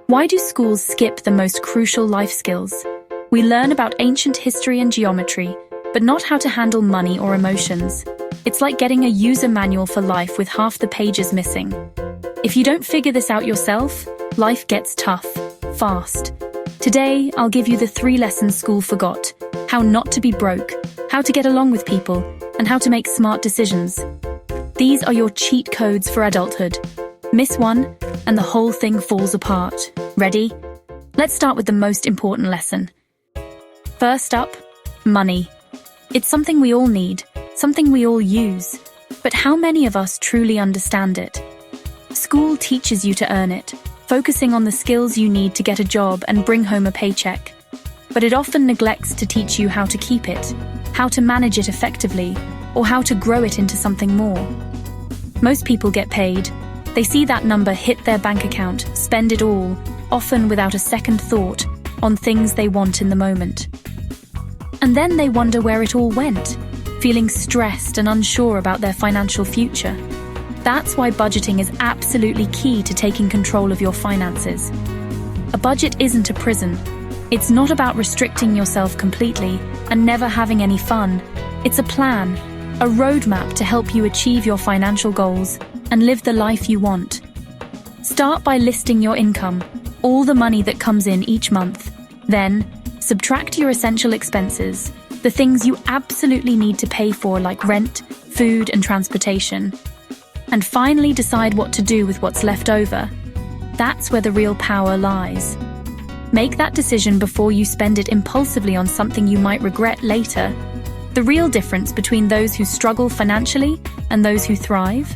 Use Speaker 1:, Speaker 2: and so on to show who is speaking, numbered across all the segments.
Speaker 1: Why do schools skip the most crucial life skills? We learn about ancient history and geometry, but not how to handle money or emotions. It's like getting a user manual for life with half the pages missing. If you don't figure this out yourself, life gets tough, fast. Today, I'll give you the 3 lessons school forgot: how not to be broke, how to get along with people, and how to make smart decisions. These are your cheat codes for adulthood. Miss one, and the whole thing falls apart. Ready? Let's start with the most important lesson. First up, money. It's something we all need, something we all use. But how many of us truly understand it? School teaches you to earn it, focusing on the skills you need to get a job and bring home a paycheck. But it often neglects to teach you how to keep it, how to manage it effectively, or how to grow it into something more. Most people get paid. They see that number hit their bank account, spend it all, often without a second thought, on things they want in the moment. And then they wonder where it all went, feeling stressed and unsure about their financial future. That's why budgeting is absolutely key to taking control of your finances. A budget isn't a prison. It's not about restricting yourself completely and never having any fun. It's a plan, a roadmap to help you achieve your financial goals and live the life you want. Start by listing your income, all the money that comes in each month. Then, subtract your essential expenses, the things you absolutely need to pay for like rent, food, and transportation. And finally decide what to do with what's left over. That's where the real power lies. Make that decision before you spend it impulsively on something you might regret later. The real difference between those who struggle financially and those who thrive?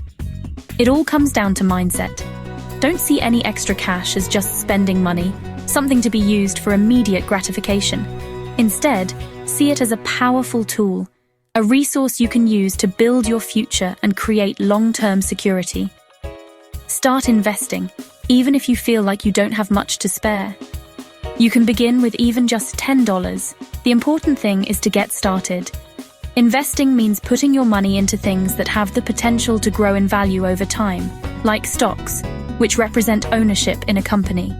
Speaker 1: It all comes down to mindset. Don't see any extra cash as just spending money, something to be used for immediate gratification. Instead, see it as a powerful tool, a resource you can use to build your future and create long-term security. Start investing, even if you feel like you don't have much to spare. You can begin with even just $10. The important thing is to get started. Investing means putting your money into things that have the potential to grow in value over time, like stocks, which represent ownership in a company,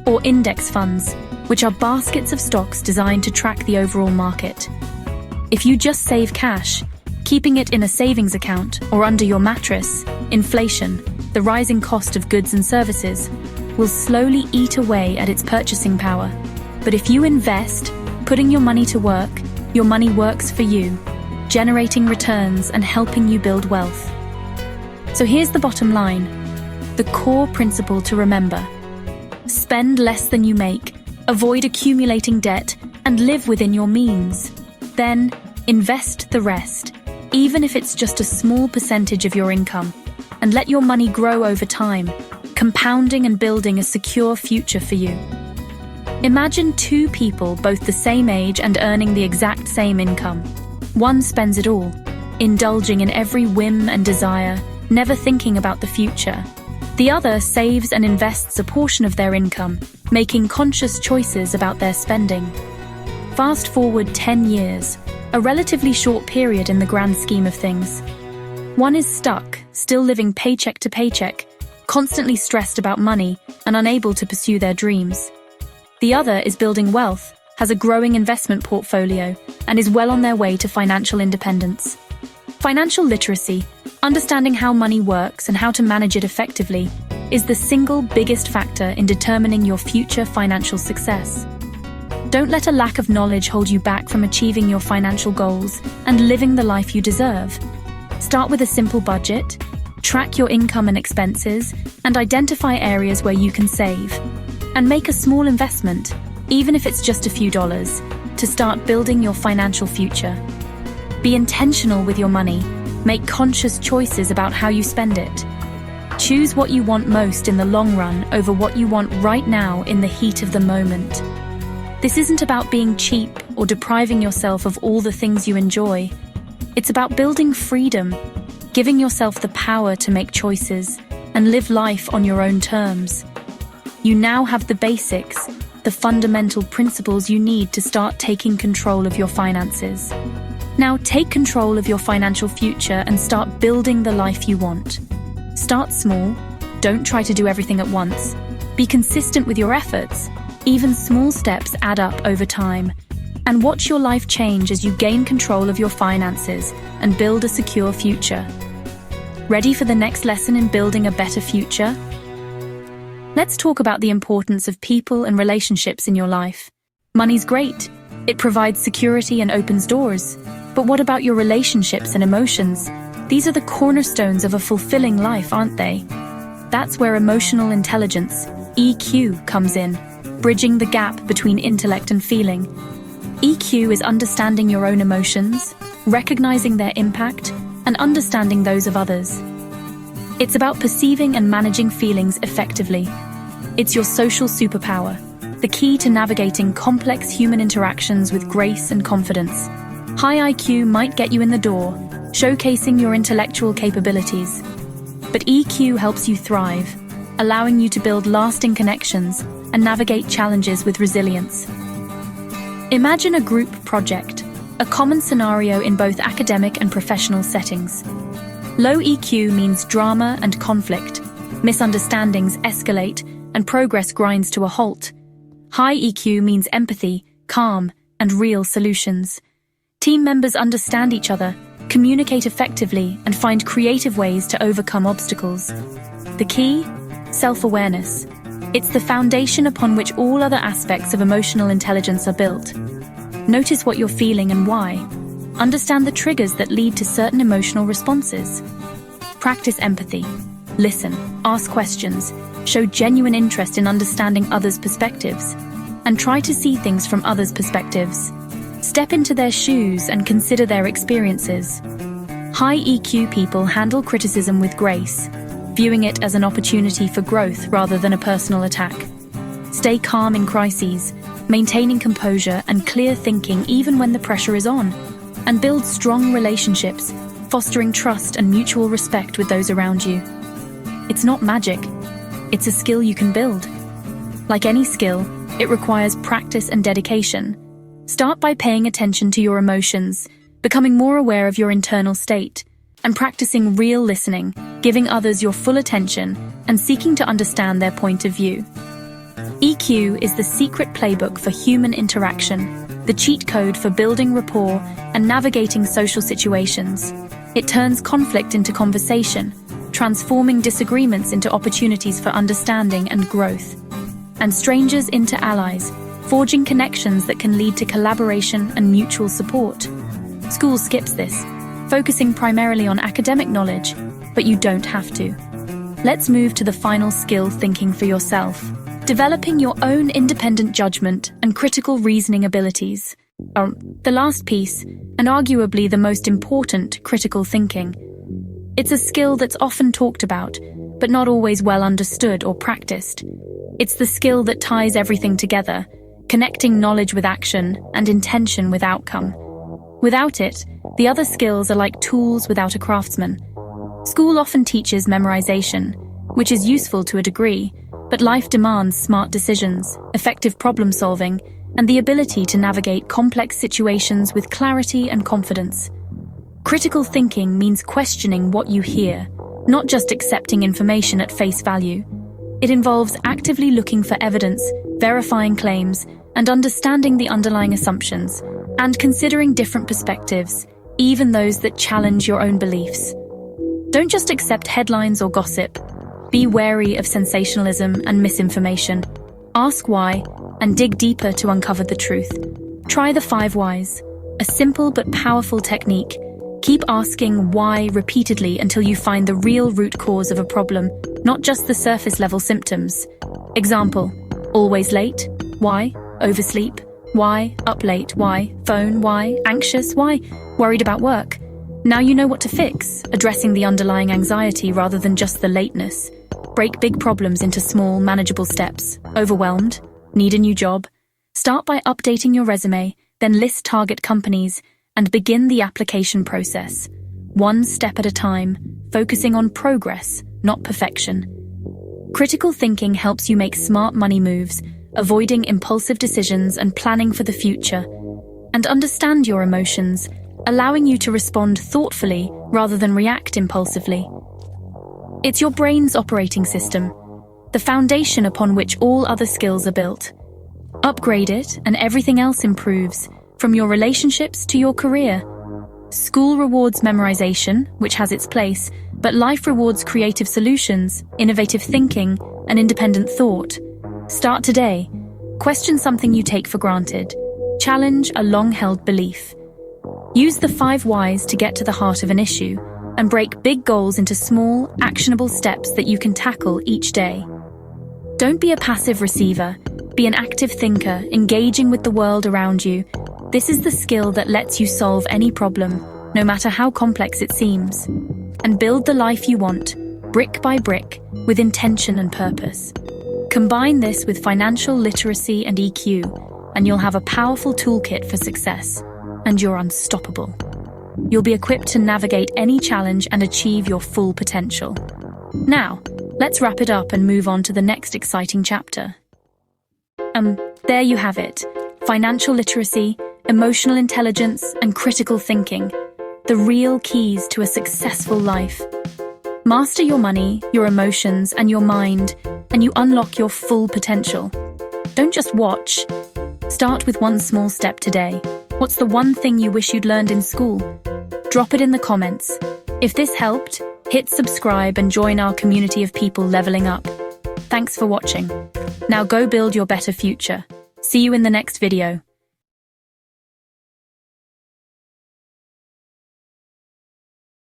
Speaker 1: or index funds, which are baskets of stocks designed to track the overall market. If you just save cash, keeping it in a savings account or under your mattress, inflation, the rising cost of goods and services, will slowly eat away at its purchasing power. But if you invest, putting your money to work, your money works for you, generating returns and helping you build wealth. So here's the bottom line, the core principle to remember. Spend less than you make, avoid accumulating debt, and live within your means. Then, invest the rest, even if it's just a small percentage of your income, and let your money grow over time, compounding and building a secure future for you. Imagine 2 people both the same age and earning the exact same income. One spends it all, indulging in every whim and desire, never thinking about the future. The other saves and invests a portion of their income, making conscious choices about their spending. Fast forward 10 years, a relatively short period in the grand scheme of things. One is stuck, still living paycheck to paycheck, constantly stressed about money and unable to pursue their dreams. The other is building wealth, has a growing investment portfolio, and is well on their way to financial independence. Financial literacy, understanding how money works and how to manage it effectively, is the single biggest factor in determining your future financial success. Don't let a lack of knowledge hold you back from achieving your financial goals and living the life you deserve. Start with a simple budget, track your income and expenses, and identify areas where you can save. And make a small investment, even if it's just a few dollars, to start building your financial future. Be intentional with your money. Make conscious choices about how you spend it. Choose what you want most in the long run over what you want right now in the heat of the moment. This isn't about being cheap or depriving yourself of all the things you enjoy. It's about building freedom, giving yourself the power to make choices and live life on your own terms. You now have the basics, the fundamental principles you need to start taking control of your finances. Now take control of your financial future and start building the life you want. Start small, don't try to do everything at once. Be consistent with your efforts. Even small steps add up over time. And watch your life change as you gain control of your finances and build a secure future. Ready for the next lesson in building a better future? Let's talk about the importance of people and relationships in your life. Money's great. It provides security and opens doors. But what about your relationships and emotions? These are the cornerstones of a fulfilling life, aren't they? That's where emotional intelligence, EQ, comes in, bridging the gap between intellect and feeling. EQ is understanding your own emotions, recognizing their impact, and understanding those of others. It's about perceiving and managing feelings effectively. It's your social superpower, the key to navigating complex human interactions with grace and confidence. High IQ might get you in the door, showcasing your intellectual capabilities. But EQ helps you thrive, allowing you to build lasting connections and navigate challenges with resilience. Imagine a group project, a common scenario in both academic and professional settings. Low EQ means drama and conflict, misunderstandings escalate, and progress grinds to a halt. High EQ means empathy, calm, and real solutions. Team members understand each other, communicate effectively, and find creative ways to overcome obstacles. The key? Self-awareness. It's the foundation upon which all other aspects of emotional intelligence are built. Notice what you're feeling and why. Understand the triggers that lead to certain emotional responses. Practice empathy. Listen, ask questions, show genuine interest in understanding others' perspectives, and try to see things from others' perspectives. Step into their shoes and consider their experiences. High EQ people handle criticism with grace, viewing it as an opportunity for growth rather than a personal attack. Stay calm in crises, maintaining composure and clear thinking even when the pressure is on, and build strong relationships, fostering trust and mutual respect with those around you. It's not magic, it's a skill you can build. Like any skill, it requires practice and dedication. Start by paying attention to your emotions, becoming more aware of your internal state, and practicing real listening, giving others your full attention and seeking to understand their point of view. EQ is the secret playbook for human interaction, the cheat code for building rapport and navigating social situations. It turns conflict into conversation, transforming disagreements into opportunities for understanding and growth, and strangers into allies, forging connections that can lead to collaboration and mutual support. School skips this, focusing primarily on academic knowledge, but you don't have to. Let's move to the final skill, thinking for yourself. Developing your own independent judgment and critical reasoning abilities. The last piece, and arguably the most important, critical thinking. It's a skill that's often talked about, but not always well understood or practiced. It's the skill that ties everything together, connecting knowledge with action and intention with outcome. Without it, the other skills are like tools without a craftsman. School often teaches memorization, which is useful to a degree, but life demands smart decisions, effective problem solving, and the ability to navigate complex situations with clarity and confidence. Critical thinking means questioning what you hear, not just accepting information at face value. It involves actively looking for evidence, verifying claims, and understanding the underlying assumptions, and considering different perspectives, even those that challenge your own beliefs. Don't just accept headlines or gossip. Be wary of sensationalism and misinformation. Ask why, and dig deeper to uncover the truth. Try the 5 whys, a simple but powerful technique. Keep asking why repeatedly until you find the real root cause of a problem, not just the surface-level symptoms. Example: always late? Why? Oversleep? Why? Up late? Why? Phone? Why? Anxious? Why? Worried about work? Now you know what to fix, addressing the underlying anxiety rather than just the lateness. Break big problems into small, manageable steps. Overwhelmed? Need a new job? Start by updating your resume, then list target companies, and begin the application process. One step at a time, focusing on progress, not perfection. Critical thinking helps you make smart money moves, avoiding impulsive decisions and planning for the future, and understand your emotions, allowing you to respond thoughtfully rather than react impulsively. It's your brain's operating system. the foundation upon which all other skills are built. Upgrade it and everything else improves, from your relationships to your career. School rewards memorization, which has its place, but life rewards creative solutions, innovative thinking, and independent thought. Start today. Question something you take for granted. Challenge a long-held belief. Use the 5 whys to get to the heart of an issue, and break big goals into small, actionable steps that you can tackle each day. Don't be a passive receiver. Be an active thinker, engaging with the world around you. This is the skill that lets you solve any problem, no matter how complex it seems, and build the life you want, brick by brick, with intention and purpose. Combine this with financial literacy and EQ, and you'll have a powerful toolkit for success, and you're unstoppable. You'll be equipped to navigate any challenge and achieve your full potential. Now, let's wrap it up and move on to the next exciting chapter. There you have it. Financial literacy, emotional intelligence, and critical thinking. The real keys to a successful life. Master your money, your emotions, and your mind, and you unlock your full potential. Don't just watch. Start with one small step today. What's the one thing you wish you'd learned in school? Drop it in the comments. If this helped, hit subscribe and join our community of people leveling up. Thanks for watching. Now go build your better future. See you in the next video.